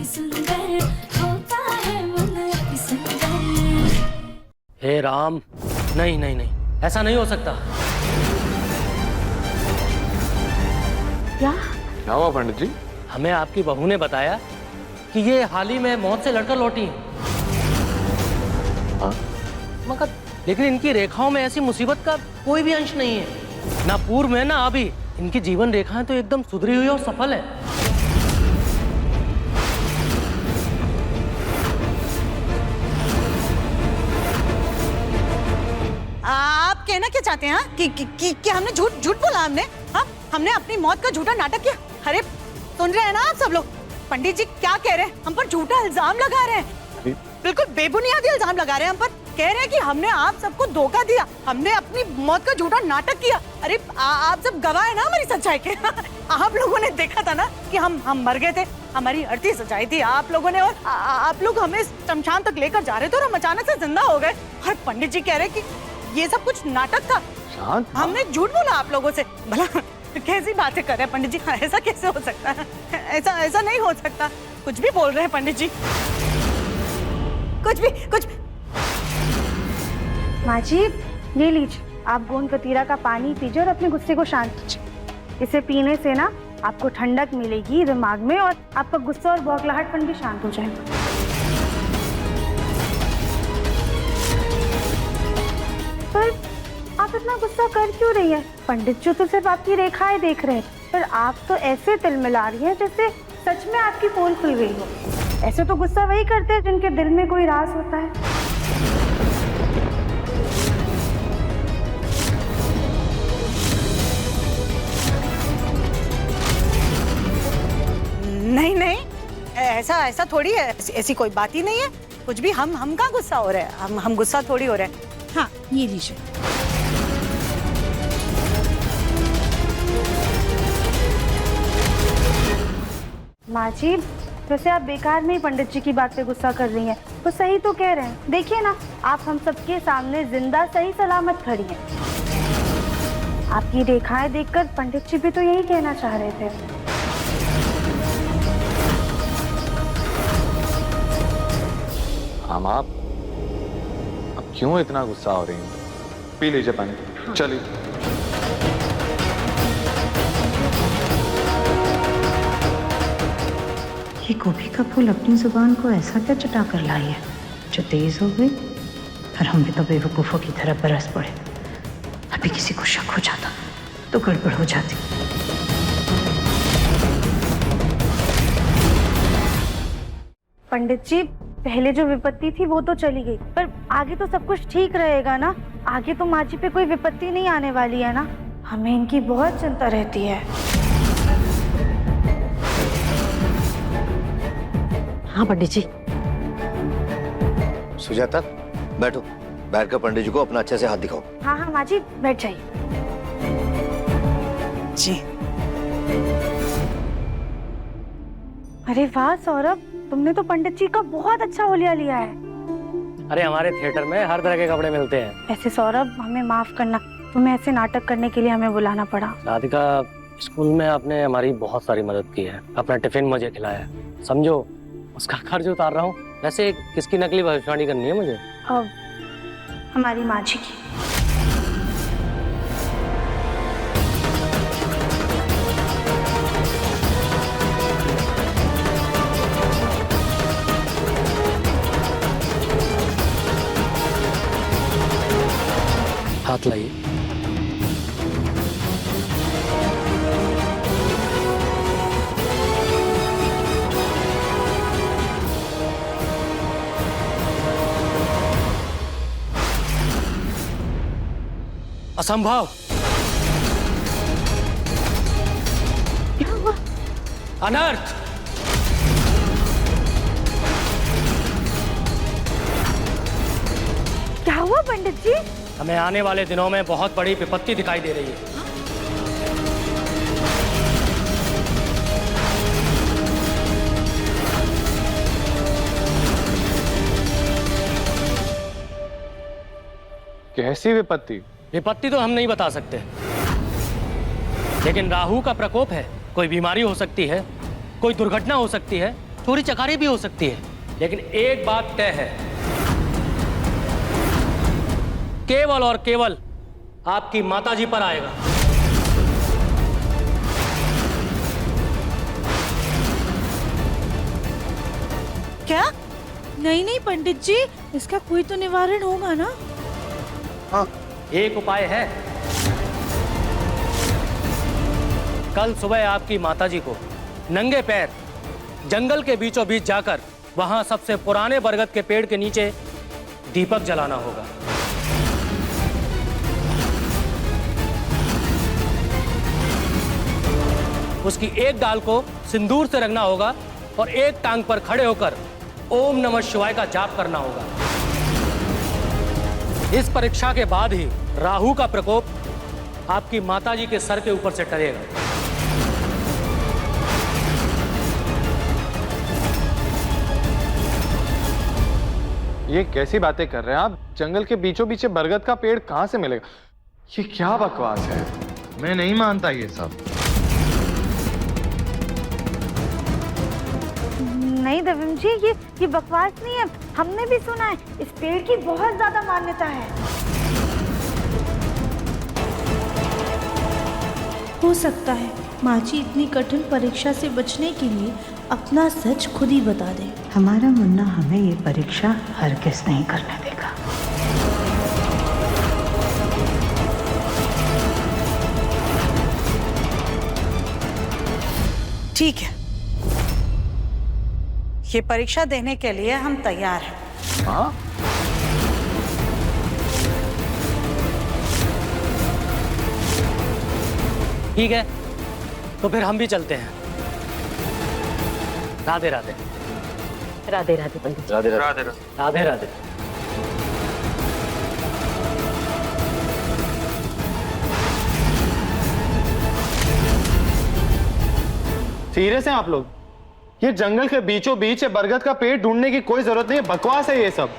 सुंदर होता है मन अति सुंदर। हे राम, नहीं नहीं नहीं, ऐसा नहीं हो सकता। क्या हुआ पंडित जी? हमें आपकी बहू ने बताया कि ये हाल ही में मौत से लड़कर लौटी हैं। हाँ? मगर लेकिन इनकी रेखाओं में ऐसी मुसीबत का कोई भी अंश नहीं है, ना पूर्व में ना अभी। इनकी जीवन रेखाएं तो एकदम सुधरी हुई और सफल है। आप कहना क्या चाहते हैं? हाँ? कि हमने झूठ बोला हमने? हाँ, हमने अपनी मौत का झूठा नाटक किया। अरे सुन रहे हैं ना आप सब लोग, पंडित जी क्या कह रहे हैं? हम पर झूठा इल्जाम लगा रहे हैं, बिल्कुल बेबुनियादी इल्जाम लगा रहे हैं हम पर। कह रहे हैं कि हमने आप सबको धोखा दिया, हमने अपनी मौत का झूठा नाटक किया। अरे आप सब गवाह है ना हमारी सच्चाई के। आप लोगों ने देखा था ना कि हम मर गए थे, हमारी अर्थी सच्चाई थी आप लोगों ने, और आप लोग हमें शमशान तक लेकर जा रहे थे और हम अचानक से जिंदा हो गए। और पंडित जी कह रहे कि ये सब कुछ नाटक था, हमने झूठ बोला आप लोगों से। भला कैसी बातें कर रहे हैं पंडित जी? ऐसा कैसे हो सकता है? ऐसा नहीं हो सकता। कुछ भी बोल रहे हैं पंडित जी, कुछ। माँ जी, ये लीजिए, आप गोंद कतीरा का पानी पीजिए और अपने गुस्से को शांत कीजिए। इसे पीने से ना आपको ठंडक मिलेगी दिमाग में और आपका गुस्सा और बौखलाहटपन भी शांत हो जाएगा। पर आप इतना गुस्सा कर क्यों रही हैं? पंडित जी तो सिर्फ आपकी रेखाएं देख रहे हैं, पर आप तो ऐसे तिलमिला रही हैं जैसे सच में आपकी पोल खुल गई हो। ऐसे तो गुस्सा वही करते हैं जिनके दिल में कोई राज होता है। नहीं, ऐसा थोड़ी है, ऐसी कोई बात ही नहीं है। कुछ भी हम का गुस्सा हो रहा है? हम गुस्सा थोड़ी हो रहे हैं। हाँ, ये लीजिए। माँ जी, वैसे आप बेकार में ही पंडित जी की बात पे गुस्सा कर रही हैं। तो सही तो कह रहे हैं। देखिए ना, आप हम सबके सामने जिंदा सही सलामत खड़ी हैं। आपकी रेखाएं देखकर पंडित जी भी तो यही कहना चाह रहे थे। हम आप अब क्यों इतना गुस्सा हो रही हैं? पी लीजिए पानी। हाँ। चलिए। ये गोभी का फूल अपनी जुबान को ऐसा क्या चटा कर लाई है जो तेज हो गई? और हम भी तो बेवकूफों की तरह बरस पड़े। अभी किसी को शक हो जाता तो गड़बड़ हो जाती। पंडित जी, पहले जो विपत्ति थी वो तो चली गई, पर आगे तो सब कुछ ठीक रहेगा ना? आगे तो माँ जी पे कोई विपत्ति नहीं आने वाली है ना? हमें इनकी बहुत चिंता रहती है। हाँ पंडित जी। सुजाता, बैठो। बैठकर पंडित जी को अपना अच्छे से हाथ दिखाओ। हाँ माँ जी, बैठ जाइए। जी। अरे वाह सौरभ, तुमने तो पंडित जी का बहुत अच्छा होलिया लिया है। अरे हमारे थिएटर में हर तरह के कपड़े मिलते हैं। ऐसे सौरभ, हमें माफ करना, तुम्हें ऐसे नाटक करने के लिए हमें बुलाना पड़ा। राधिका, स्कूल में आपने हमारी बहुत सारी मदद की है। अपना टिफिन मुझे खिलाया, समझो उसका खर्च उतार रहा हूँ। वैसे किसकी नकली भविष्यवाणी करनी है मुझे? अब हमारी माँ जी की। हाथ लाइए। असंभव। क्या हुआ? अनर्थ। क्या हुआ पंडित जी? हमें आने वाले दिनों में बहुत बड़ी विपत्ति दिखाई दे रही है। कैसी विपत्ति? विपत्ति तो हम नहीं बता सकते, लेकिन राहु का प्रकोप है। कोई बीमारी हो सकती है, कोई दुर्घटना हो सकती है, चोरी चकारी भी हो सकती है, लेकिन एक बात तय है, केवल और केवल आपकी माताजी पर आएगा। क्या? नहीं नहीं पंडित जी, इसका कोई तो निवारण होगा ना? हाँ, एक उपाय है। कल सुबह आपकी माताजी को नंगे पैर जंगल के बीचों बीच जाकर वहां सबसे पुराने बरगद के पेड़ के नीचे दीपक जलाना होगा। उसकी एक डाल को सिंदूर से रंगना होगा और एक टांग पर खड़े होकर ओम नमः शिवाय का जाप करना होगा। इस परीक्षा के बाद ही राहु का प्रकोप आपकी माताजी के सर के ऊपर से टलेगा। ये कैसी बातें कर रहे हैं आप? जंगल के बीचों बीच बरगद का पेड़ कहां से मिलेगा? ये क्या बकवास है? मैं नहीं मानता ये सब। नहीं दिव्यम जी, ये बकवास नहीं है, हमने भी सुना है, इस पेड़ की बहुत ज्यादा मान्यता है। हो सकता है माँ जी इतनी कठिन परीक्षा से बचने के लिए अपना सच खुद ही बता दें। हमारा मुन्ना हमें ये परीक्षा हरगिज़ नहीं करने देगा। ठीक है, ये परीक्षा देने के लिए हम तैयार हैं। हाँ? ठीक है, तो फिर हम भी चलते हैं। राधे राधे। राधे राधे पंडित जी। राधे राधे। राधे राधे। सीरियस हैं आप लोग? ये जंगल के बीचों बीच बरगद का पेड़ ढूंढने की कोई जरूरत नहीं है, बकवास है ये सब।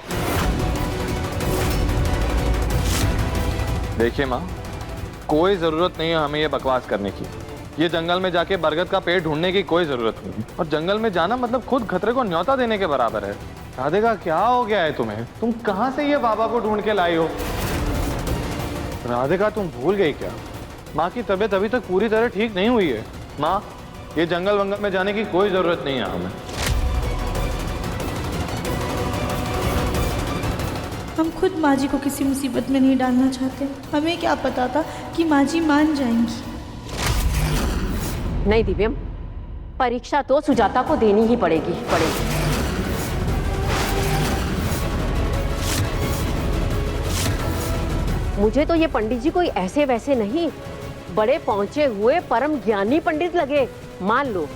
देखिए माँ, कोई जरूरत नहीं है हमें ये बकवास करने की। ये जंगल में जाके बरगद का पेड़ ढूंढने की कोई जरूरत नहीं, और जंगल में जाना मतलब खुद खतरे को न्योता देने के बराबर है। राधिका, क्या हो गया है तुम्हें? तुम कहां से ये बाबा को ढूंढ के लाई हो? राधिका, तुम भूल गई क्या? माँ की तबीयत अभी तक पूरी तरह ठीक नहीं हुई है। माँ, ये जंगल वंगल में जाने की कोई जरूरत नहीं है हमें। हम खुद माँ जी को किसी मुसीबत में नहीं डालना चाहते। हमें क्या पता था कि माँ जी मान जाएंगी। नहीं दिव्यम, परीक्षा तो सुजाता को देनी ही पड़ेगी। मुझे तो ये पंडित जी कोई ऐसे वैसे नहीं, बड़े पहुंचे हुए परम ज्ञानी पंडित लगे। मान लो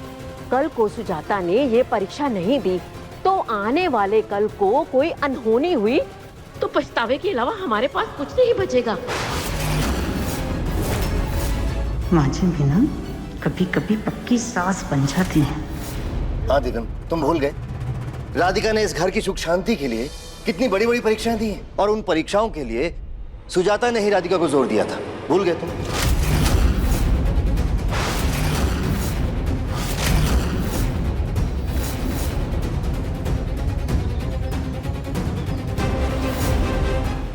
कल को सुजाता ने ये परीक्षा नहीं दी तो आने वाले कल को कोई अनहोनी हुई तो पछतावे के अलावा हमारे पास कुछ नहीं बचेगा। माँ जी भी ना कभी कभी पक्की सास बन जाती हैं। हाँ दिगम, तुम भूल गए? राधिका ने इस घर की सुख शांति के लिए कितनी बड़ी बड़ी परीक्षाएं दी हैं, और उन परीक्षाओं के लिए सुजाता ने ही राधिका को जोर दिया था। भूल गए तुम?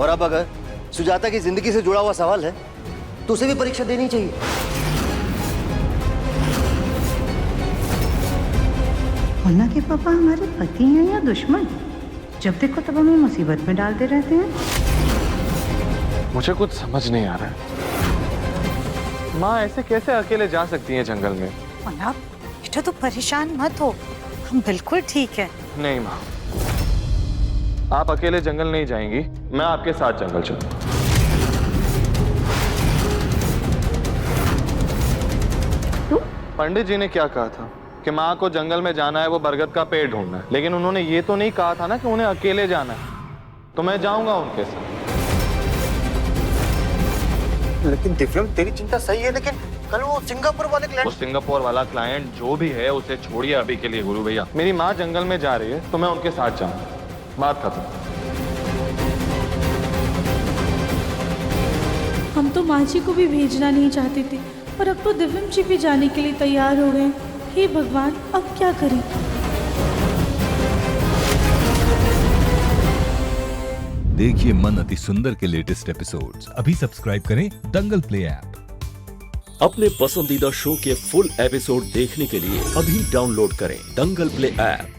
और अब अगर सुजाता की जिंदगी से जुड़ा हुआ सवाल है तो उसे भी परीक्षा देनी चाहिए। मुन्ना के पापा हमारे पति हैं या दुश्मन? जब देखो तब हमें मुसीबत में डालते रहते हैं। मुझे कुछ समझ नहीं आ रहा है। माँ ऐसे कैसे अकेले जा सकती हैं जंगल में? मुन्ना बेटा, तू परेशान मत हो, हम बिल्कुल ठीक है। नहीं माँ, आप अकेले जंगल नहीं जाएंगी, मैं आपके साथ जंगल चलूंगा। पंडित जी ने क्या कहा था कि माँ को जंगल में जाना है, वो बरगद का पेड़ ढूंढना है, लेकिन उन्होंने ये तो नहीं कहा था ना कि उन्हें अकेले जाना है। तो मैं जाऊंगा उनके साथ। लेकिन दिव्यम, तेरी चिंता सही है, लेकिन कल वो सिंगापुर वाले क्लाइंट। वो सिंगापुर वाला क्लाइंट जो भी है उसे छोड़िए अभी के लिए गुरु भैया। मेरी माँ जंगल में जा रही है तो मैं उनके साथ जाऊंगा, बात खत्म। हम तो माँ जी को भी भेजना नहीं चाहते थे, और अब तो दिव्यम जी भी जाने के लिए तैयार हो गए। हे भगवान, अब क्या करें? देखिए मन अति सुंदर के लेटेस्ट एपिसोड्स अभी सब्सक्राइब करें दंगल प्ले ऐप। अपने पसंदीदा शो के फुल एपिसोड देखने के लिए अभी डाउनलोड करें दंगल प्ले ऐप।